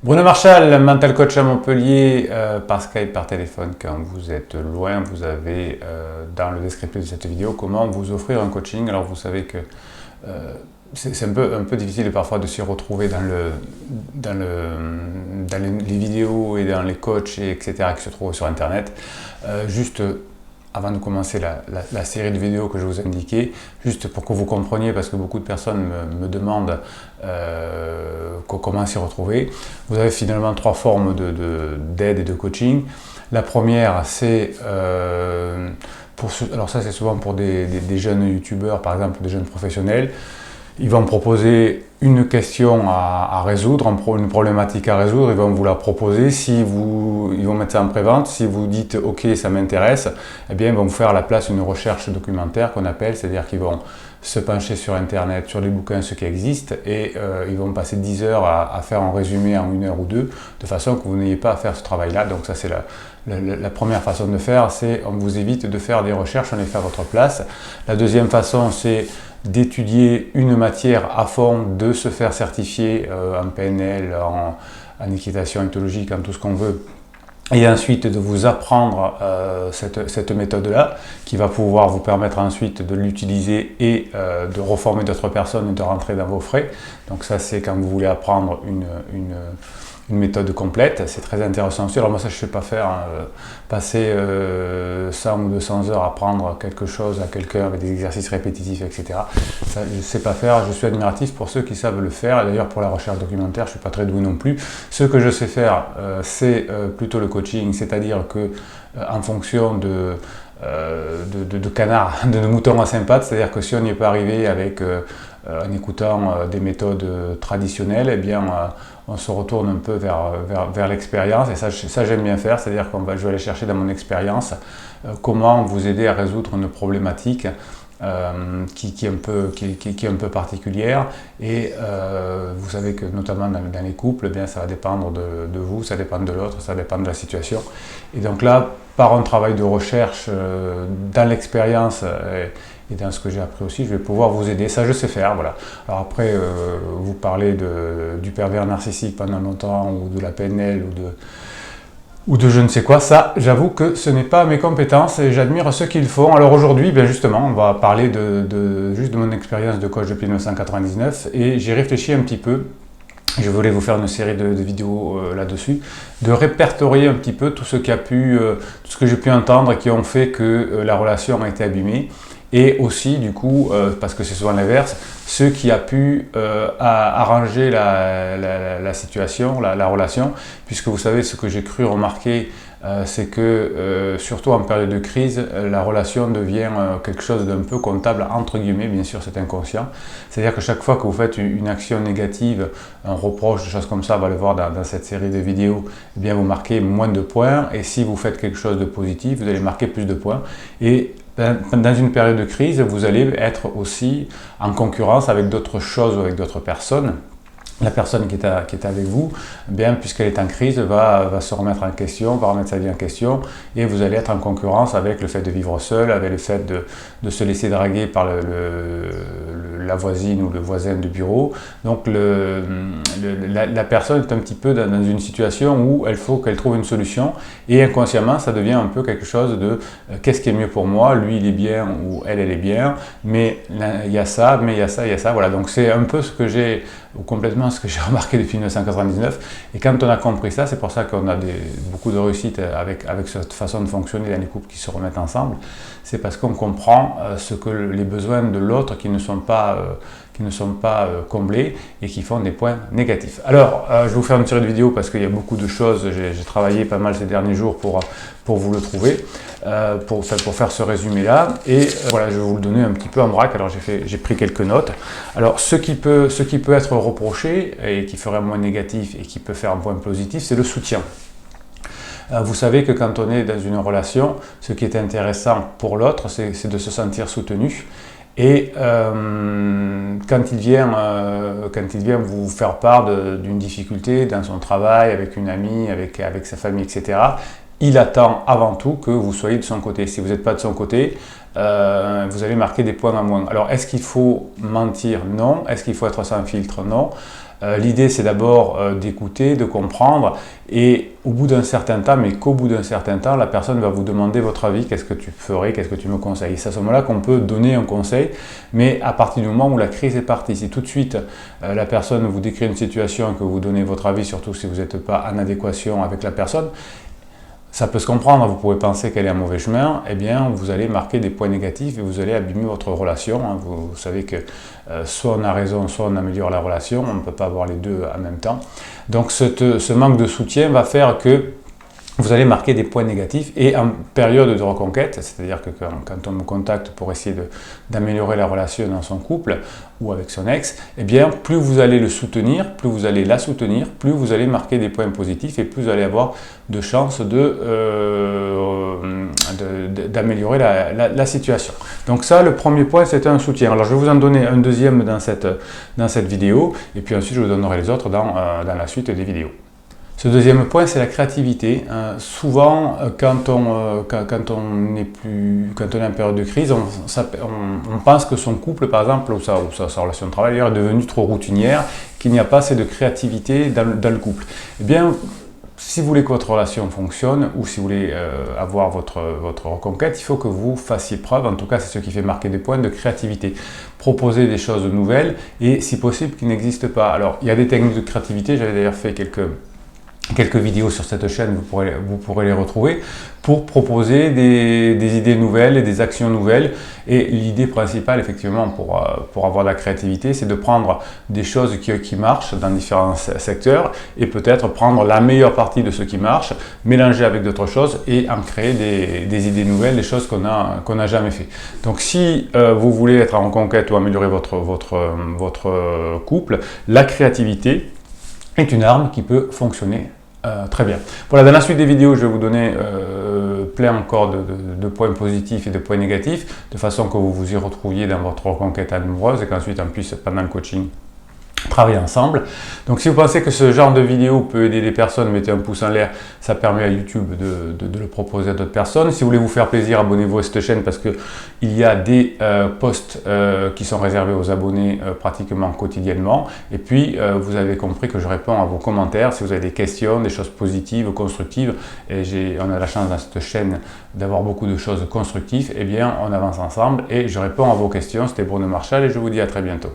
Bruno Marchal, mental coach à Montpellier, par Skype, par téléphone quand vous êtes loin. Vous avez dans le descriptif de cette vidéo comment vous offrir un coaching. Alors vous savez que c'est un peu difficile parfois de s'y retrouver dans les vidéos et dans les coachs, etc. qui se trouvent sur Internet. Juste avant de commencer la série de vidéos que je vous ai indiquées, juste pour que vous compreniez, parce que beaucoup de personnes me demandent comment s'y retrouver. Vous avez finalement trois formes d'aide et de coaching. La première, c'est alors ça c'est souvent pour des jeunes youtubeurs, par exemple des jeunes professionnels. Ils vont proposer une question à résoudre, une problématique à résoudre, ils vont vous la proposer. Ils vont mettre ça en prévente. Si vous dites « Ok, ça m'intéresse », eh bien, ils vont vous faire à la place une recherche documentaire qu'on appelle, c'est-à-dire qu'ils vont se pencher sur Internet, sur les bouquins, ceux qui existent, et ils vont passer 10 heures à faire un résumé en 1 heure ou 2, de façon que vous n'ayez pas à faire ce travail-là. Donc ça, c'est la première façon de faire, c'est on vous évite de faire des recherches, on les fait à votre place. La deuxième façon, c'est d'étudier une matière à fond, de se faire certifier en PNL, en équitation éthologique, en tout ce qu'on veut, et ensuite de vous apprendre cette méthode-là, qui va pouvoir vous permettre ensuite de l'utiliser et de reformer d'autres personnes et de rentrer dans vos frais. Donc ça, c'est quand vous voulez apprendre une méthode complète, c'est très intéressant aussi. Alors moi ça je ne sais pas faire, passer 100 ou 200 heures à apprendre quelque chose à quelqu'un avec des exercices répétitifs, etc. Ça je ne sais pas faire, je suis admiratif pour ceux qui savent le faire, et d'ailleurs pour la recherche documentaire je ne suis pas très doué non plus. Ce que je sais faire, c'est plutôt le coaching, c'est-à-dire que en fonction de canards, de moutons à 5 pattes, c'est-à-dire que si on n'y est pas arrivé avec en écoutant des méthodes traditionnelles, eh bien on se retourne un peu vers l'expérience, et ça j'aime bien faire, c'est-à-dire que je vais aller chercher dans mon expérience comment vous aider à résoudre une problématique qui est un peu particulière, et vous savez que notamment dans les couples, eh bien, ça va dépendre de vous, ça dépend de l'autre, ça dépend de la situation, et donc là, par un travail de recherche dans l'expérience et dans ce que j'ai appris aussi, je vais pouvoir vous aider. Ça, je sais faire, voilà. Alors après, vous parlez du pervers narcissique pendant longtemps, ou de la PNL, ou de je ne sais quoi, ça, j'avoue que ce n'est pas mes compétences, et j'admire ceux qui le font. Alors aujourd'hui, bien justement, on va parler juste de mon expérience de coach depuis 1999, et j'ai réfléchi un petit peu. Je voulais vous faire une série de vidéos là-dessus, de répertorier un petit peu tout ce que j'ai pu entendre et qui ont fait que la relation a été abîmée. Et aussi, du coup, parce que c'est souvent l'inverse, ce qui a pu arranger la situation, la relation, puisque vous savez, ce que j'ai cru remarquer, c'est que, surtout en période de crise, la relation devient quelque chose d'un peu comptable, entre guillemets, bien sûr c'est inconscient. C'est-à-dire que chaque fois que vous faites une action négative, un reproche, des choses comme ça, on va le voir dans cette série de vidéos, eh bien vous marquez moins de points, et si vous faites quelque chose de positif, vous allez marquer plus de points. Et dans une période de crise, vous allez être aussi en concurrence avec d'autres choses ou avec d'autres personnes. La personne qui est avec vous, bien, puisqu'elle est en crise, va se remettre en question, va remettre sa vie en question, et vous allez être en concurrence avec le fait de vivre seul, avec le fait de se laisser draguer par la voisine ou le voisin de bureau. Donc la personne est un petit peu dans une situation où il faut qu'elle trouve une solution, et inconsciemment ça devient un peu quelque chose de qu'est-ce qui est mieux pour moi, lui il est bien ou elle est bien, mais il y a ça, mais il y a ça, il y a ça, voilà. Donc c'est un peu ce que j'ai, ou complètement ce que j'ai remarqué depuis 1999, et quand on a compris ça, c'est pour ça qu'on a beaucoup de réussite avec cette façon de fonctionner dans les couples qui se remettent ensemble, c'est parce qu'on comprend les besoins de l'autre qui ne sont pas comblés et qui font des points négatifs. Alors, je vais vous faire une série de vidéos parce qu'il y a beaucoup de choses, j'ai travaillé pas mal ces derniers jours pour vous le trouver, pour faire ce résumé-là, et voilà, je vais vous le donner un petit peu en vrac. Alors j'ai pris quelques notes. Alors ce qui peut être reproché et qui ferait un moins négatif et qui peut faire un point positif, c'est le soutien. Vous savez que quand on est dans une relation, ce qui est intéressant pour l'autre, c'est de se sentir soutenu. Et quand il vient vous faire part d'une difficulté dans son travail, avec une amie, avec sa famille, etc., il attend avant tout que vous soyez de son côté. Si vous n'êtes pas de son côté, vous allez marquer des points en moins. Alors, est-ce qu'il faut mentir? Non. Est-ce qu'il faut être sans filtre? Non. L'idée, c'est d'abord d'écouter, de comprendre, et au bout d'un certain temps, mais qu'au bout d'un certain temps, la personne va vous demander votre avis, qu'est-ce que tu ferais, qu'est-ce que tu me conseilles. C'est à ce moment-là qu'on peut donner un conseil, mais à partir du moment où la crise est partie, si tout de suite la personne vous décrit une situation et que vous donnez votre avis, surtout si vous n'êtes pas en adéquation avec la personne, ça peut se comprendre, vous pouvez penser qu'elle est en mauvais chemin, eh bien vous allez marquer des points négatifs et vous allez abîmer votre relation. Vous savez que soit on a raison, soit on améliore la relation, on ne peut pas avoir les deux en même temps. Donc ce manque de soutien va faire que vous allez marquer des points négatifs, et en période de reconquête, c'est-à-dire que quand on me contacte pour essayer d'améliorer la relation dans son couple ou avec son ex, eh bien plus vous allez le soutenir, plus vous allez la soutenir, plus vous allez marquer des points positifs et plus vous allez avoir de chances d'améliorer la situation. Donc ça, le premier point, c'était un soutien. Alors je vais vous en donner un deuxième dans cette vidéo, et puis ensuite je vous donnerai les autres dans la suite des vidéos. Ce deuxième point, c'est la créativité. Souvent, quand on est en période de crise, on pense que son couple, par exemple, ou sa relation de travail est devenue trop routinière, qu'il n'y a pas assez de créativité dans le couple. Eh bien, si vous voulez que votre relation fonctionne, ou si vous voulez avoir votre reconquête, il faut que vous fassiez preuve, en tout cas c'est ce qui fait marquer des points, de créativité. Proposer des choses nouvelles, et si possible qui n'existent pas. Alors, il y a des techniques de créativité, j'avais d'ailleurs fait quelques vidéos sur cette chaîne, vous pourrez les retrouver, pour proposer des idées nouvelles et des actions nouvelles. Et l'idée principale, effectivement, pour avoir de la créativité, c'est de prendre des choses qui marchent dans différents secteurs, et peut-être prendre la meilleure partie de ce qui marche, mélanger avec d'autres choses, et en créer des idées nouvelles, des choses qu'on n'a jamais fait. Donc si vous voulez être en conquête ou améliorer votre couple, la créativité est une arme qui peut fonctionner très bien. Voilà, dans la suite des vidéos, je vais vous donner plein encore de points positifs et de points négatifs, de façon que vous vous y retrouviez dans votre reconquête amoureuse, et qu'ensuite on puisse, pendant le coaching, travailler ensemble. Donc si vous pensez que ce genre de vidéo peut aider des personnes, mettez un pouce en l'air, ça permet à YouTube de le proposer à d'autres personnes. Si vous voulez vous faire plaisir, abonnez-vous à cette chaîne, parce qu'il y a des posts qui sont réservés aux abonnés pratiquement quotidiennement. Et puis vous avez compris que je réponds à vos commentaires, si vous avez des questions, des choses positives, constructives, et on a la chance dans cette chaîne d'avoir beaucoup de choses constructives, eh bien on avance ensemble et je réponds à vos questions. C'était Bruno Marchal et je vous dis à très bientôt.